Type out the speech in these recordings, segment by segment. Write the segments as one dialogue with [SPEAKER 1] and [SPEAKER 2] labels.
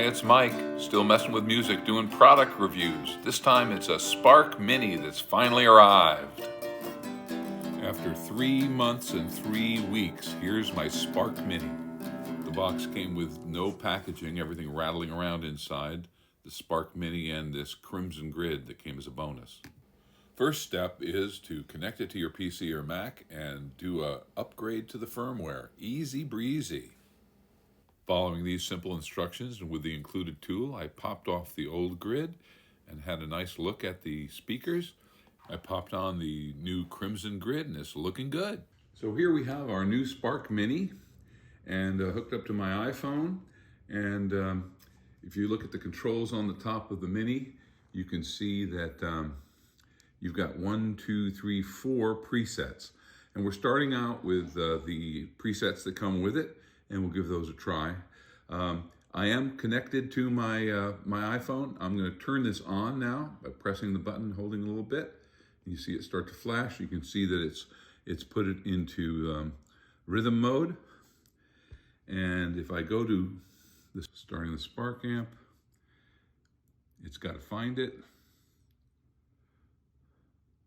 [SPEAKER 1] Hi, it's Mike, still messing with music, doing product reviews. This time it's a Spark Mini that's finally arrived. After 3 months and 3 weeks, here's my Spark Mini. The box came with no packaging, everything rattling around inside, the Spark Mini and this Crimson Grid that came as a bonus. First step is to connect it to your PC or Mac and do a upgrade to the firmware. Easy breezy. Following these simple instructions and with the included tool, I popped off the old grid and had a nice look at the speakers. I popped on the new Crimson Grid and it's looking good. So here we have our new Spark Mini and hooked up to my iPhone. And if you look at the controls on the top of the Mini, you can see that you've got 1, 2, 3, 4 presets. And we're starting out with the presets that come with it, and we'll give those a try. I am connected to my my iPhone. I'm going to turn this on now by pressing the button, holding a little bit. You see it start to flash. You can see that it's put it into rhythm mode. And if I go to starting the Spark amp, it's got to find it.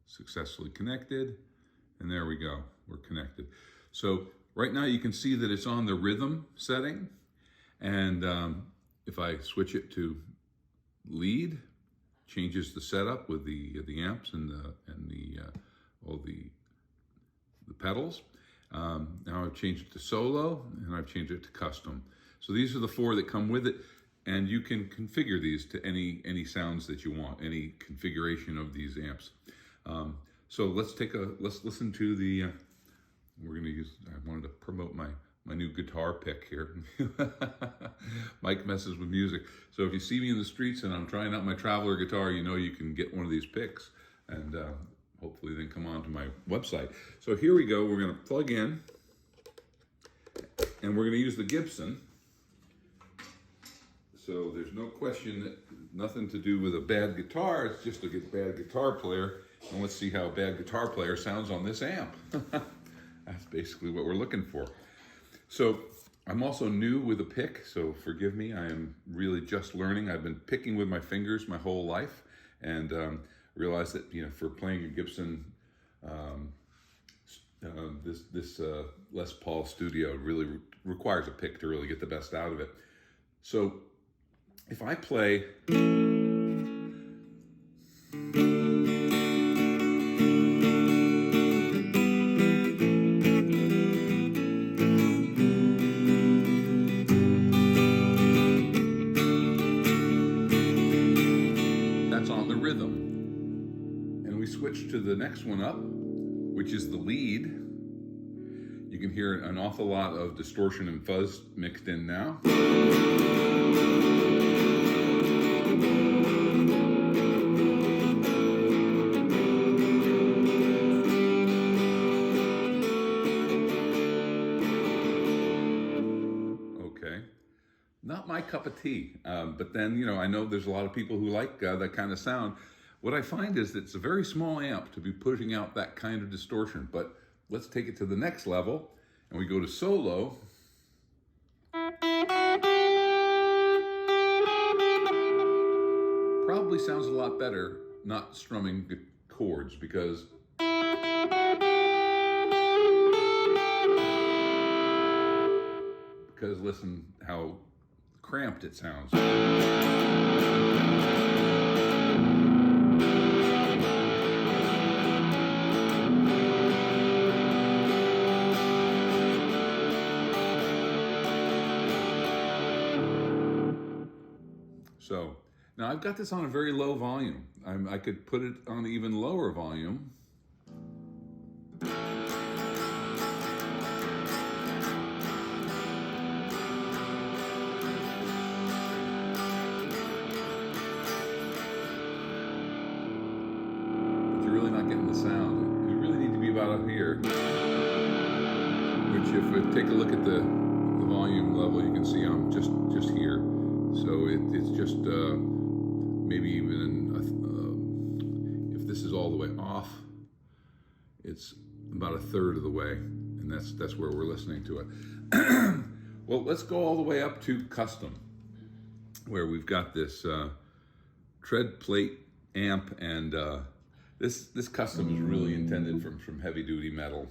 [SPEAKER 1] Successfully connected, and there we go. We're connected. So right now you can see that it's on the rhythm setting, and if I switch it to lead, changes the setup with the amps and all the pedals. Now I've changed it to solo, and I've changed it to custom. So these are the 4 that come with it, and you can configure these to any sounds that you want, any configuration of these amps. So let's listen to the. We're going to use, I wanted to promote my new guitar pick here. Mike messes with music. So if you see me in the streets and I'm trying out my Traveler guitar, you know you can get one of these picks and hopefully then come on to my website. So here we go. We're going to plug in and we're going to use the Gibson. So there's no question that nothing to do with a bad guitar. It's just a bad guitar player. And let's see how a bad guitar player sounds on this amp. That's basically what we're looking for. So I'm also new with a pick, so forgive me. I am really just learning. I've been picking with my fingers my whole life, and realized that for playing a Gibson, this Les Paul Studio really requires a pick to really get the best out of it. So if I play. Switch to the next one up, which is the lead. You can hear an awful lot of distortion and fuzz mixed in now. Okay, not my cup of tea, but then I know there's a lot of people who like that kind of sound. What I find is that it's a very small amp to be pushing out that kind of distortion, but let's take it to the next level, and we go to solo. Probably sounds a lot better not strumming chords, because listen how cramped it sounds. So now I've got this on a very low volume. I could put it on even lower volume. But you're really not getting the sound. You really need to be about up here. Which if we take a look at the volume level, you can see I'm just here. So it's just maybe even if this is all the way off, it's about 1/3 of the way, and that's where we're listening to it. Well, let's go all the way up to custom. where we've got this tread plate amp, and this custom is really intended from heavy duty metal.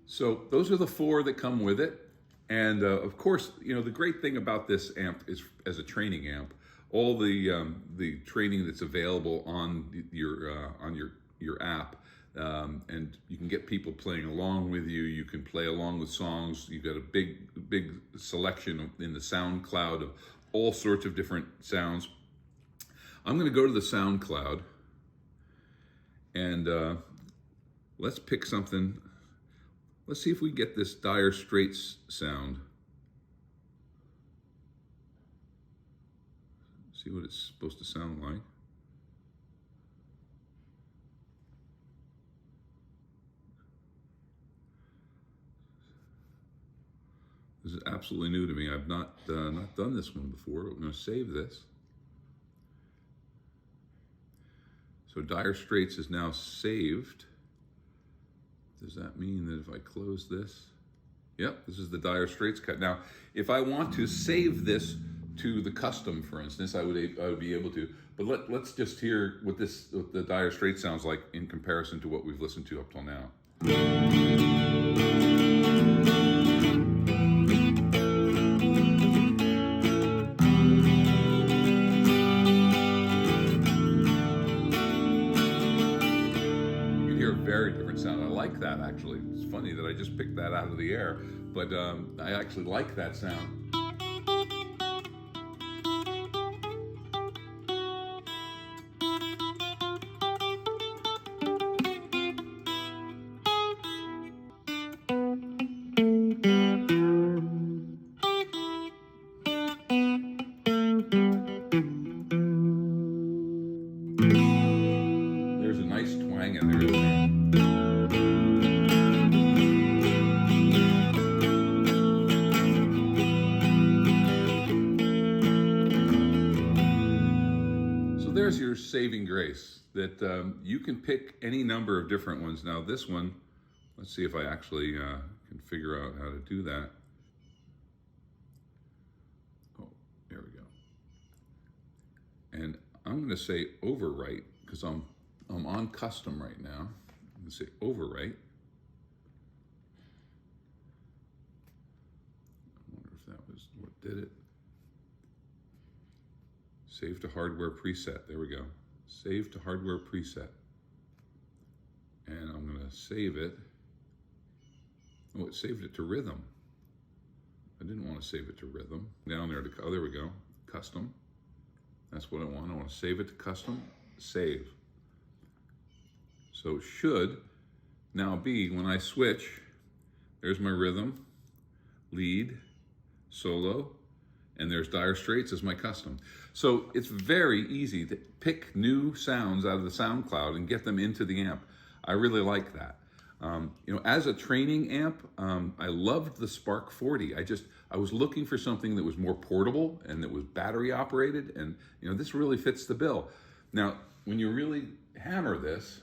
[SPEAKER 1] So those are the four that come with it. And of course, you know, the great thing about this amp is, as a training amp, all the training that's available on your app, and you can get people playing along with you. You can play along with songs. You've got a big selection in the SoundCloud of all sorts of different sounds. I'm going to go to the SoundCloud, and let's pick something. Let's see if we get this Dire Straits sound. See what it's supposed to sound like. This is absolutely new to me. I've not done this one before. I'm going to save this. So Dire Straits is now saved. Does that mean that if I close this? Yep, this is the Dire Straits cut. Now, if I want to save this to the custom, for instance, I would be able to. But let's just hear what the Dire Straits sounds like in comparison to what we've listened to up till now. Very different sound. I like that, actually. It's funny that I just picked that out of the air, but I actually like that sound. There's a nice twang in there, isn't there? There's your saving grace, that you can pick any number of different ones. Now this one, let's see if I actually can figure out how to do that. Oh, there we go. And I'm going to say overwrite, because I'm on custom right now. I'm going to say overwrite. I wonder if that was what did it. Save to hardware preset. There we go. Save to hardware preset. And I'm going to save it. Oh, it saved it to rhythm. I didn't want to save it to rhythm. Down there to, oh, there we go. Custom. That's what I want. I want to save it to custom. Save. So it should now be, when I switch, there's my rhythm, lead, solo, and there's Dire Straits as my custom. So it's very easy to pick new sounds out of the SoundCloud and get them into the amp. I really like that. You know, as a training amp, I loved the Spark 40. I was looking for something that was more portable and that was battery operated, and you know, this really fits the bill. Now, when you really hammer this,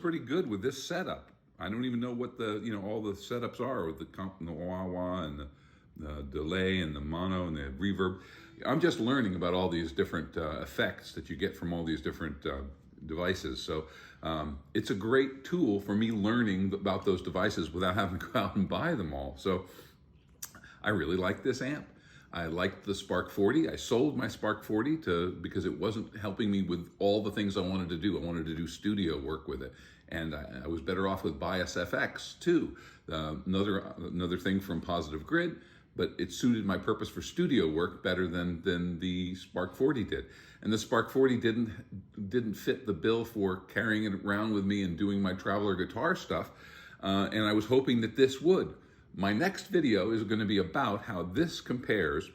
[SPEAKER 1] pretty good with this setup. I don't even know what all the setups are with the wah-wah and the delay and the mono and the reverb. I'm just learning about all these different effects that you get from all these different devices. So it's a great tool for me learning about those devices without having to go out and buy them all. So I really like this amp. I liked the Spark 40. I sold my Spark 40 because it wasn't helping me with all the things I wanted to do. I wanted to do studio work with it. And I was better off with Bias FX too. Another thing from Positive Grid. but it suited my purpose for studio work better than the Spark 40 did. And the Spark 40 didn't fit the bill for carrying it around with me and doing my traveler guitar stuff. And I was hoping that this would. My next video is going to be about how this compares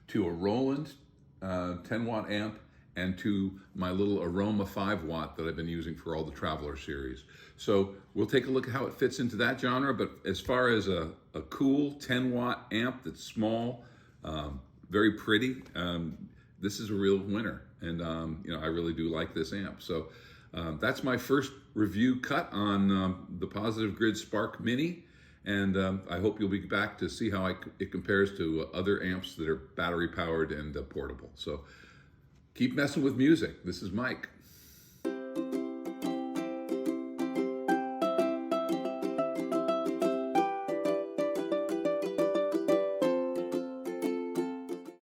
[SPEAKER 1] to a Roland 10 watt amp and to my little Aroma 5 watt that I've been using for all the Traveler series. So we'll take a look at how it fits into that genre, but as far as a cool 10 watt amp that's small, very pretty, this is a real winner. And I really do like this amp. So that's my first review cut on the Positive Grid Spark Mini. And I hope you'll be back to see how it compares to other amps that are battery powered and portable. So keep messing with music. This is Mike.